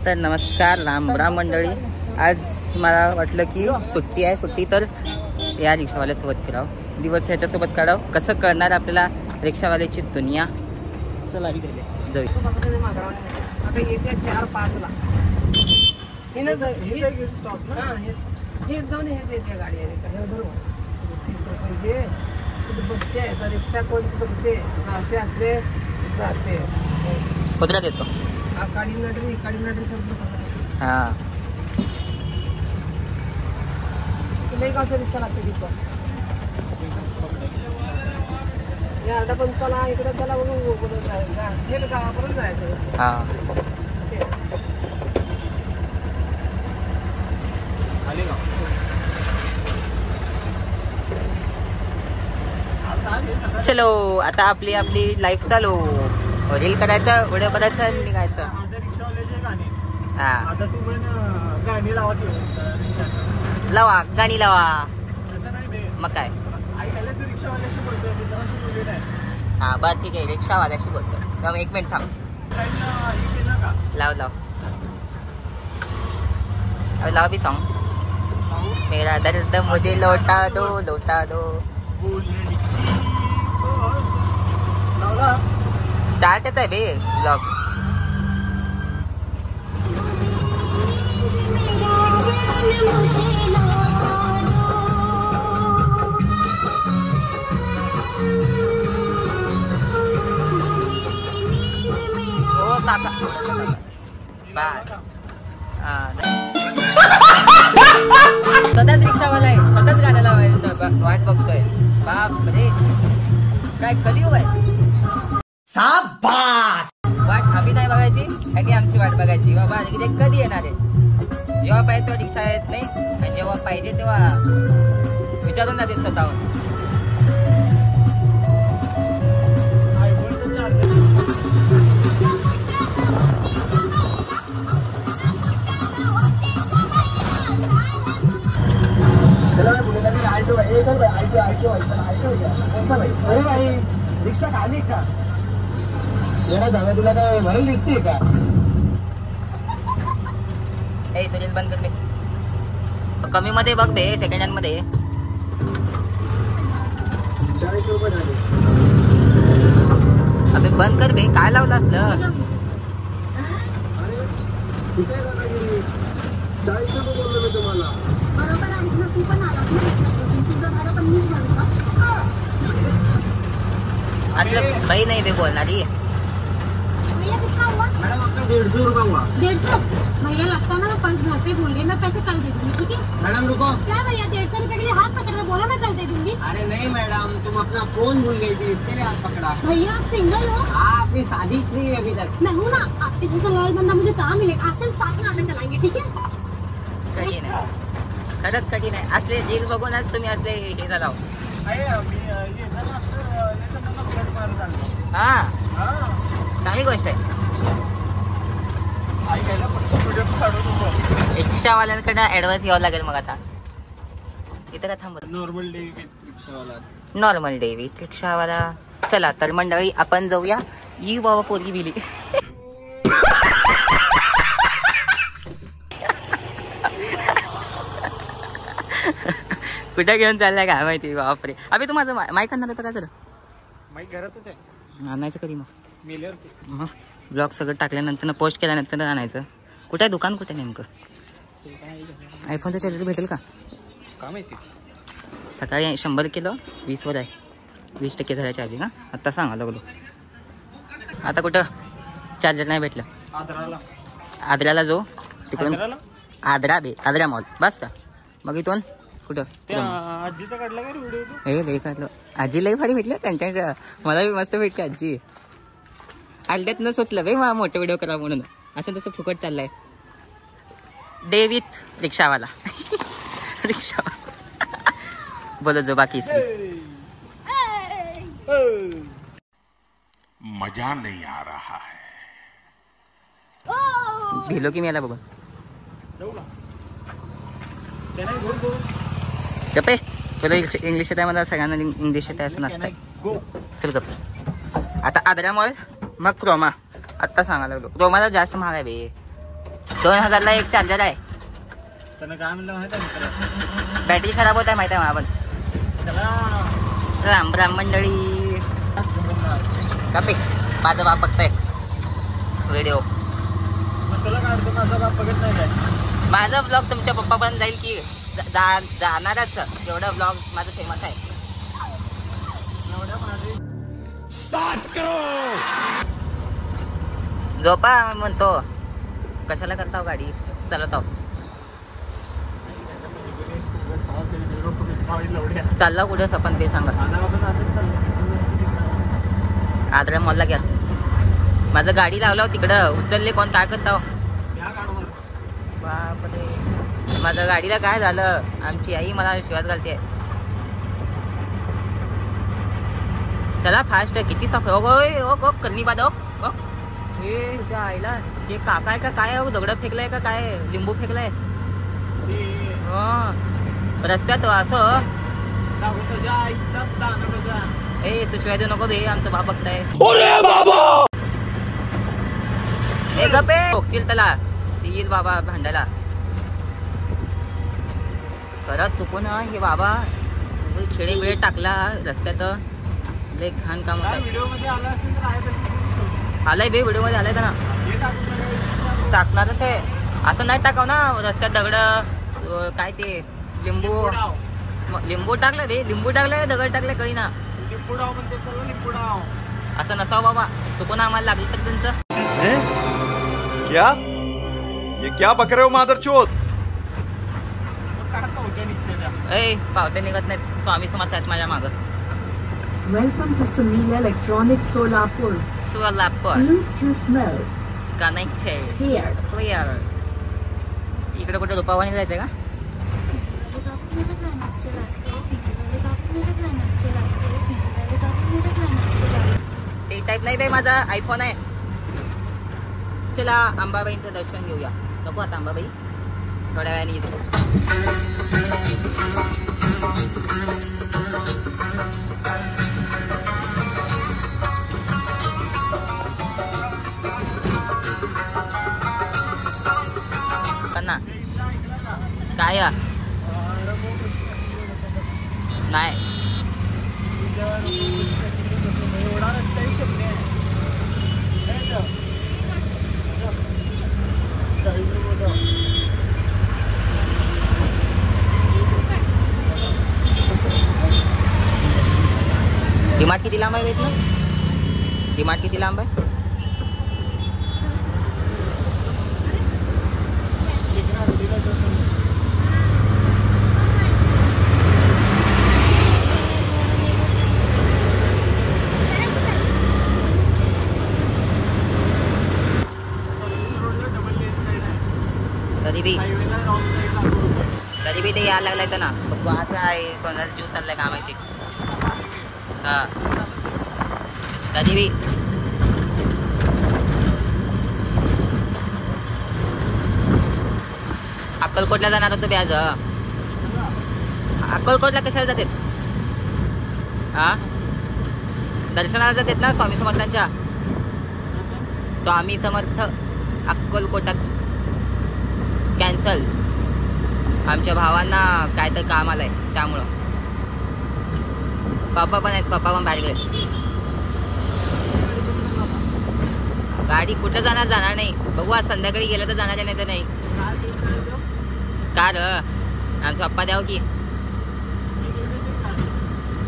तर नमस्कार राम राम मंडळी. आज मला वाटलं की सुट्टी आहे, सुट्टी तर या रिक्षावाल्यासोबत फिरावं, दिवस ह्याच्यासोबत काढावं. कसं कळणार आपल्याला रिक्षावाल्याची दुनिया. चला जाऊ. कुत्रा देतो हा रिक्षा लागते तिथं. अर्धा पण चला इकडे चला बघून गावापर्यंत जायचं. हा चलो आता आपली लाईफ चालू. रील करायचं, व्हिडिओ करायचा, निघायचं. हा लावा गाणी लावा. मग काय हा बरं ठीक आहे, रिक्षावाल्याशी बोलतो. तर एक मिनिट थांब. लाव लाव भी सॉन्ग. मेरा दर्द मुझे लौटा दो. स्टार्टच आहे बे ब्लॉग. सतत रिक्षावाला आहे, सतत गाणं लावायचं, वाट बघतोय. बाप रे काय कलियुग आहे. शाबास. वाट आम्ही नाही बघायची आणि आमची वाट बघायची. बाबा कधी येणार आहे. जेव्हा पाहिजे तेव्हा रिक्षा येत नाही आणि जेव्हा पाहिजे तेव्हा विचारून जाते स्वतःहून. अरे भाई रिक्षा खाली का येणार जाव्या, तुला काय भरल दिसते का? तुझे बंद कर बे. कमी मध्ये बघ बे, सेकंड हँड मध्ये. 40 रुपये झाले. अबे बंद कर बे, काय लावलं असलं. अरे कुठे दादागिरी. 40 रुपये बोललो मी तुम्हाला. बरोबर आहे ना, तू पण आला तुझं भाडं पण मीच भरू का? असलं काही नाही बे बोलणारी. भैया कितना हुआ? मैडम आपका 150 रुपये हुआ. 150 भैया लगता ना 5 घर पे बोल गए. मैं पैसे कल दे दूंगी, ठीक है? मैडम रुको. क्या भैया 150 रुपए के लिए हाथ पकड़ बोला मैं कल दे दूंगी. अरे नहीं मैडम, तुम अपना फोन भूल गई थी, इसके लिए हाथ पकड़ा. भैया आप सिंगल हो? हाँ, अपनी शादी नहीं है अभी तक. मैं हूँ ना. आपके जैसा लॉयल बंदा मुझे कहाँ मिलेगा. आज चल साथ में आगे चलाएंगे, ठीक है? कठीण आहे, खरंच कठीण आहे. असले रील बघूनच तुम्ही असले हे झाला. हा चांगली गोष्ट आहे. रिक्षावाल्यांकडनं ऍडव्हान्स घ्यावं लागेल मग. आता इथं का थांबत. नॉर्मल डे विथ रिक्षावाला. चला तर मंडळी आपण जाऊया. ई बाबा पोरगी बिली. कुठे घेऊन चाललाय काय माहिती. बापरे अबे तू माझं माईक आणणार होतं का? जर माईक घरातच आहे. आणायचं कधी मग ब्लॉग सगळं टाकल्यानंतर पोस्ट केल्यानंतर आणायचं. कुठे आहे दुकान, कुठे नेमकं? आयफोनचं चार्जर भेटेल का? काय माहिती. सकाळी 100 किलो 20 वर आहे. 20% झालं चार्जिंग. हा आत्ता सांगा लागलो. आता कुठं चार्जर नाही भेटलं. आद्राला जाऊ. तिकडून आद्रा मॉल बस का. मग इथून कुठं आजीचा काढला का व्हिडिओ? हे लई काढलो. आजी लई भारी भेटलं कंटेंट. मला बी मस्त भेटते आजी. आल्यात न सोचलं बे मला मोठे व्हिडिओ करा म्हणून. असं तसं फुकट चाललंय. Day with रिक्षावाला. रिक्षावाला बोलो जो बाकी मजा नहीं आ रहा है. गेलो की मी याला बघून. गप्पे तुला इंग्लिश येत आहे, मला सगळ्यांना इंग्लिश येत आहे असं नसतं. चल गप्प. आता आद्रा मॉल मग क्रोमा. आत्ता सांगायला लागलो. क्रोमाला जास्त महाग आहे बे. 2000ला एक चार्जर आहे. त्यानं काय म्हणलं माहिती आहे मित्र, बॅटरी खराब होत आहे माहिती आहे मला पण. चला राम राम मंडळी. कपे माझा बाप बघताय व्हिडिओ. मग तुला काय अडचण, माझा बाप बघत नाही काय? माझा ब्लॉग तुमच्या पप्पा पण जाईल की जाणारच. एवढा ब्लॉग माझा फेमस आहे. एवढ्या माझे झोपा म्हणतो, कशाला करताव गाडी चालवताव. चालला कुठे सपन ते सांगा. आदरा मॉलला घ्या. माझं गाडी लावलाव तिकडं, उचलले कोण काय करताव. बापरे, माझ्या गाडीला काय झालं. आमची आई मला शिवास घालते. चला फास्ट, किती सफ ओ करणी बाद. हे ह्याच्या आईला हे काका आहे का काय, दगड फेकलाय का काय, लिंबू फेकलाय रस्त्यात असं. ए तू शिवाय देऊ नको बे, आमचं बाप बघताय. ए गपे ठोकशील त्याला, येईल बाबा भांडायला. खरंच चुकून हे बाबा खेडे बिळे टाकला रस्त्यात. लय घाण काम होत. व्हिडिओ मध्ये आला असेल तर आहे तसं. आलाय बे, व्हिडिओ मध्ये आलाय का ना. टाकणारच आहे. असं नाही टाकाव ना रस्त्यात दगड काय ते लिंबू टाकलं बे, लिंबू टाकलंय दगड टाकले कळी ना. असं नसावं बाबा. चुकून आम्हाला लागलं तर तुमचं. क्या ये क्या बक रहे हो मादरचोद? ए पावते निघत नाहीत. स्वामी समर्थ आहेत माझ्या मागं. Welcome to Sunil Electronics Solapur. Bluetooth mode. Connected Here. Clear. इकडे कुठे रुपावानी जायचंय का. ते टाईप नाही बाई, माझा आयफोन आहे. चला अंबाबाईंचं दर्शन घेऊया. नको आता अंबाबाई, थोड्या वेळाने येतो. काय नाही डिमार्ट किती लांब आहे वेत ना. डिमार्ट किती लांब आहे. तरी बी ते यायला लागलाय तर ना. वाचा आहे, कोणाचा जीव चाललाय का माहिती. हा तरी बी अक्कलकोटला जाणार होतो ब्याज. अक्कलकोटला कशाला जातात. हा दर्शनाला जातात ना स्वामी समर्थांच्या. स्वामी समर्थ अक्कलकोटात कॅन्सल. आमच्या भावांना काय तर काम आलंय त्यामुळं. पप्पा पण आहेत, पप्पा पण बाहेर गेले. गाडी कुठं जाणार नाही. बघू आज संध्याकाळी गेलं तर जाणार नाही तर नाही. कार आमचा पप्पा द्याव की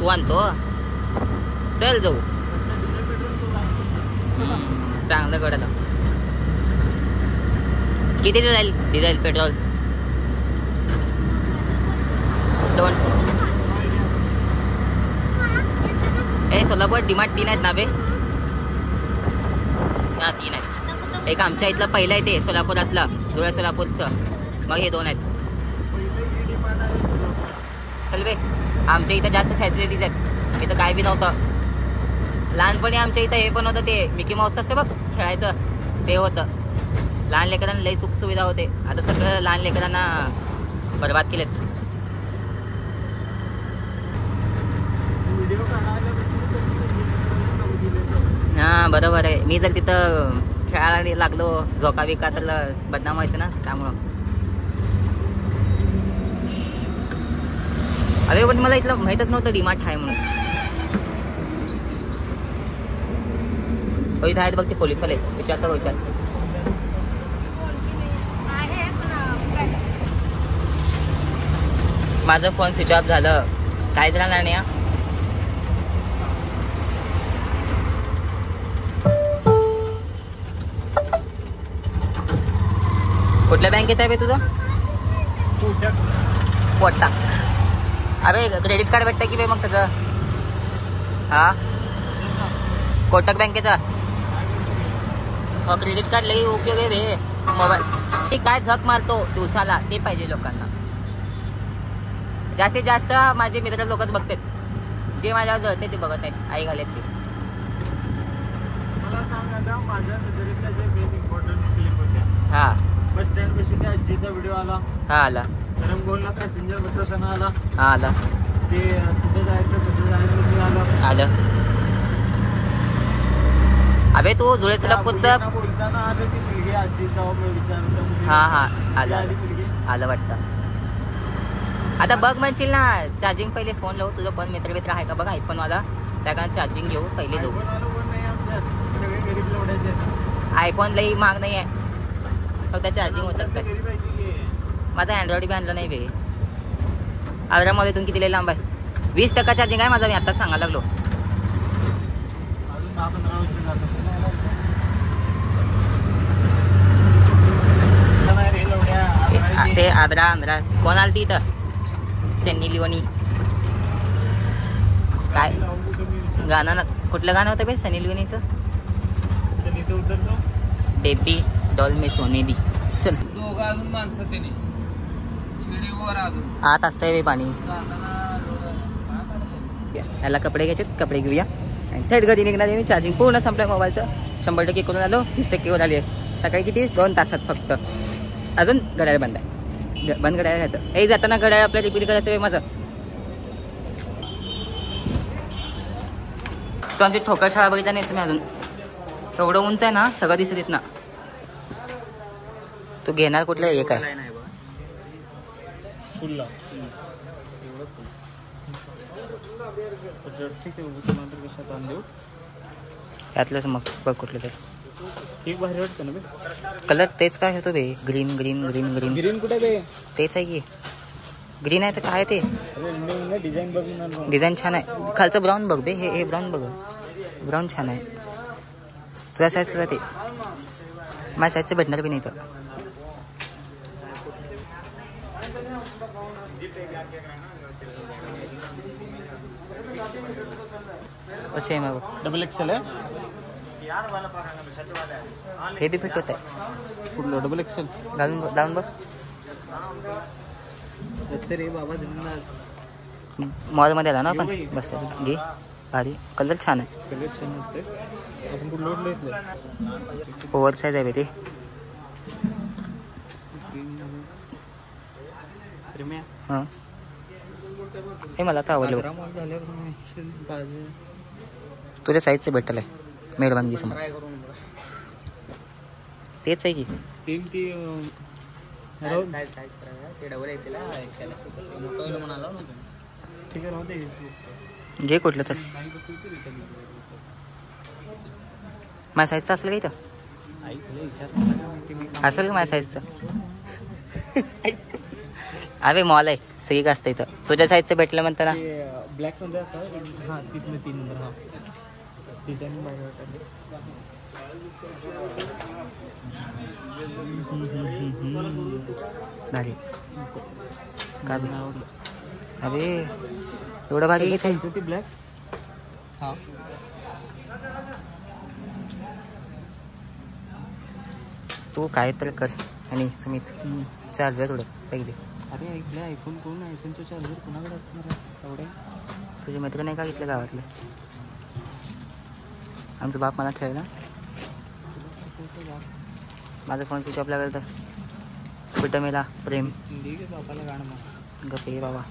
तू आणतो. चल जाऊ. चांगलं कडलं. किती जाईल डिझेल पेट्रोल. ए सोलापूर डिमार्ट 3 आहेत ना बे. हा 3 आहेत. एक आमच्या इथलं पहिलं आहे ते सोलापुरातलं, जुळ्या सोलापूरचं. मग हे 2 आहेत. चल बे, आमच्या इथं जास्त फॅसिलिटीज आहेत. इथं काय बी नव्हतं. लहानपणी आमच्या इथं हे पण होतं, ते मिकी माऊस असते बघ खेळायचं, ते होतं. लहान लेकरांना लई सुखसुविधा होते. आता सगळं लहान लेकरांना बरबाद केलेत. हा बरोबर आहे. मी जर तिथं खेळायला लागलो झोका बिका तर बदनाम व्हायचं ना त्यामुळं. अरे पण मला इथलं माहीतच नव्हतं डीमार्ट आहे म्हणून. इथं आहेत बघ ते पोलीसवाले, विचारतो विचार. माझं फोन स्विच ऑफ झालं, काय झालं नाही. कुठल्या बँकेत आहे बे तुझं? कोटक. अरे क्रेडिट कार्ड भेटतं की बे मग त्याचं? हा कोटक बँकेचा क्रेडिट कार्ड लई उपयोग आहे बे. मोबाईल ते काय झक मारतो दिवसाला ते पाहिजे लोकांना. जास्तीत जास्त माझे मित्र लोकच बघतात, जे माझ्यावर जळते ते बघत नाहीत. आई घालत ते. मला सांगा माझ्या नजरेतल्या जे मेन इम्पॉर्टंट क्लिप होत्या. हा बस स्टँड पाशी त्या आजीचा व्हिडिओ आला. हा आला. रंगोलला पॅसेंजर बसवताना आला. हा आला. ते कुठे जायचं कसं जायचं ते आलं. आलं. अबे तू जुळे सोलापूरचा बोलताना आलं ती मुलगी आजीचा विचारतो. हा हा आलं आलं वाटतं. आता बघ म्हणशील ना चार्जिंग पहिले फोन लावू. तुझं कोण मित्र आहे का बघा आयफोन वाला, त्या कारण चार्जिंग घेऊ पहिले जाऊ. सगळे गरीब लोडायचे. आयफोन लई महाग नाही आहे, फक्त चार्जिंग होतात काय. माझा अँड्रॉइड बी आणलं नाही बे. आग्रामध्ये इथून किती लई लांब आहे? 20% चार्जिंग आहे माझा, मी आत्ताच सांगायला लागलो. अजून 10-15 वर्ष जातात. ते आंध्रा कोण आलती इथं? सनी लिओनी. काय गाणं ना, कुठलं गाणं होतं बे सनी लिओनीचं? बेबी डॉल मे सोने दी. चल दोघं अजून माणसं त्याने शिडीवर अजून आत असतंय बे पाणी. याला कपडे घ्यायचे, कपडे घेऊया. आणि थेट घरी निघणार आहे मी. चार्जिंग पूर्ण संपलं मोबाईलचं. 100% करून आलो, 20% वर आली आहे. सकाळी किती 2 तासात फक्त. अजून घड्याळ बंद आहे. बंद घड्याळ घ्यायचं. हे जाताना घड्याळ आपल्या रिपेअर करायचं आहे माझं. तू आमची ठोकर शाळा बघितला नाहीस मी अजून. एवढं उंच आहे ना, सगळं दिसत येत ना. तू घेणार कुठलं एक आहे? त्यातलंच मग बघ कुठलं तर. एक भारी वाटतं ना बे. कलर तेच काय होतो बे, green green green green. Green कुठे बे? तेच आहे की ग्रीन आहे तर काय ते. डिझाईन बघून डिझाईन छान आहे. खालचं ब्राऊन बघ बे, हे ब्राऊन बघ. ब्राऊन छान आहे. तुझ्या साईजचं ते माझ्या साईजचं भेटणार बी नाही तर. असे आहे मग. XXL आहे. हे बी फिट होत आहे. कुठलं XXL? घालून बघ. रे बाबा मॉलमध्ये आला ना आपण बसता. घे भारी. कलर छान आहे. कलर छान वाटतंय. आपण कुठलं वाटलं? ओव्हर साईज आहे बे ते. हां हे मला आता आवडलं. तुझ्या साईजचं भेटलं आहे मेहरबानगी समज. तेच आहे की घे कुठलं तर. माझ्या साईजचं असलं का इथं? असेल का माझ्या साईजचं? अरे मॉल आहे सगळी का असतं इथं. तुझ्या साईजचं भेटलं म्हणतं ना. ब्लॅक मध्ये हां तिथलं 3 नंबर. हां डिझाईन भारी का बी. अरे एवढं भारी घेत आहे ती ब्लॅक. हां तू काय तर कर. आणि सुमित चार्जर थोडं पहिले. अरे ऐकलं आयफोन कोण? आयफोनचं चार्जर कोणाकडे असणार एवढे? तुझे मित्र नाही का घेतलं गावातलं? आमचं बाप मला खेळला. माझा फोन स्विच ऑफ लागेल तर कुठं मेला प्रेम. बापाला गाणं मग गप्पे बाबा.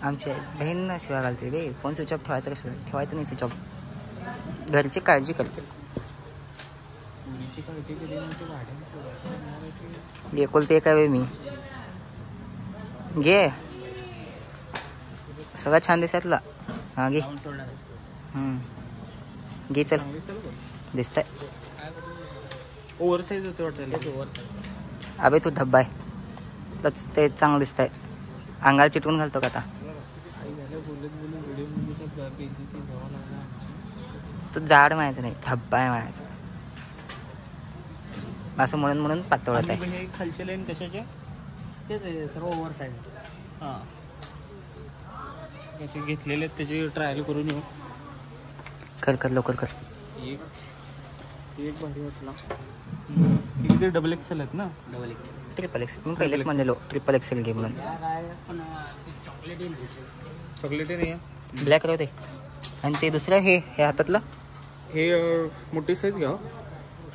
आमची बहीण शिवाय घालते बे. फोन स्विच ऑफ ठेवायचं कशाला? ठेवायचं नाही स्विच ऑफ. घरची काळजी करते. याची काळजी केली नव्हती भाड्याने एकुलते एक आहे मी. घे सगळं छान दिसतला. हा घे. घे चल. दिसतंय ओव्हर साईज होते वाटतं. अबे तू धब्बा आहे तच ते चांगलं दिसतंय. अंगाला चिटवून घालतो का आता. तू जाड म्हणायचं नाही, धब्बा आहे म्हणायचं. असं म्हणून पातळत आहे. हे खालचे लाईन कशाचे तेच आहे सर्व ओव्हर साईज. हां ते घेतलेले आहेत त्याची ट्रायल करून येऊ. कर लवकर कर. एक भारी वाटला. किती डबल एक्सेल आहेत ना. डबल एक्सेल ट्रिपल एक्सेल मी पहिलेच म्हणलेलो ट्रिपल एक्सेल घे म्हणून. चॉकलेटी नाही आहे. ब्लॅक राहू दे. आणि ते दुसरं हे हातातलं हे मोठी साईज घ्या.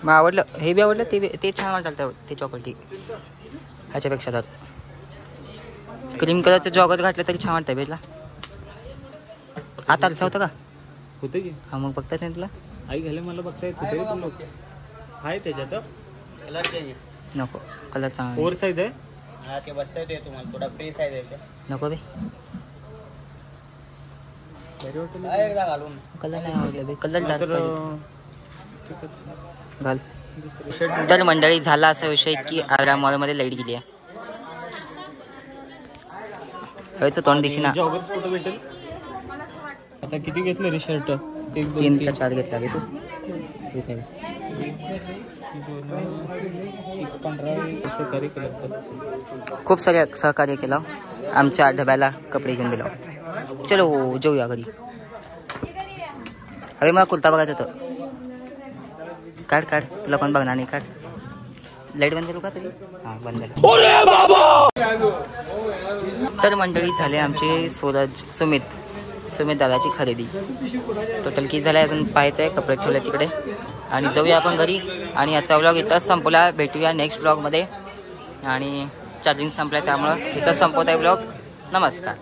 मग आवडलं हे बी आवडलं ते छान वाटलं ते चॉकलेटी ह्याच्यापेक्षा. तर क्रीम कलरचं जॉगर घातलं तरी छान वाटतं बेजला. आता आलसा होतं का. होतं की. हा मग बघतात नाही तुला. आई घाले मला बघता येत तरी पण लोक आहे त्याच्यात. कलर चेंज नको कलर चांगला. ओव्हर साईज आहे. हा ते बसता येते तुम्हाला थोडा फ्री साईज आहे. नको बे एकदा घालून कलर नाही आवडलं बे. कलर डार्क घाल. तर मंडळी झाला असा विषय की आग्रा मॉलमध्ये लाईट गेली आहे. हवेचं तोंड दिसेना. जॉगर्स कुठं भेटेल. आता किती घेतलं रे शर्ट. 3 का 4 घेतला बे तू. 15 केलं. खूप सारे सहकार्य केलं. आमच्या डब्याला कपडे घेऊन दिलं. चलो जाऊया घरी. अरे मला कुर्ता बघायचं होतं. काढ तुला कोण बघणार नाही. काढ. लाईट बंद करू का तरी. हां बंद झालं. तर मंडळी झाले आमचे सुमित दादाची खरेदी. टोटल किती झालं अजून पाहायचं आहे. कपडे ठेवले तिकडे आणि जाऊया आपण घरी. आणि याचा व्लॉग इथंच संपला. भेटूया नेक्स्ट ब्लॉगमध्ये. आणि चार्जिंग संपलं त्यामुळं इथंच संपवत आहे ब्लॉग. नमस्कार.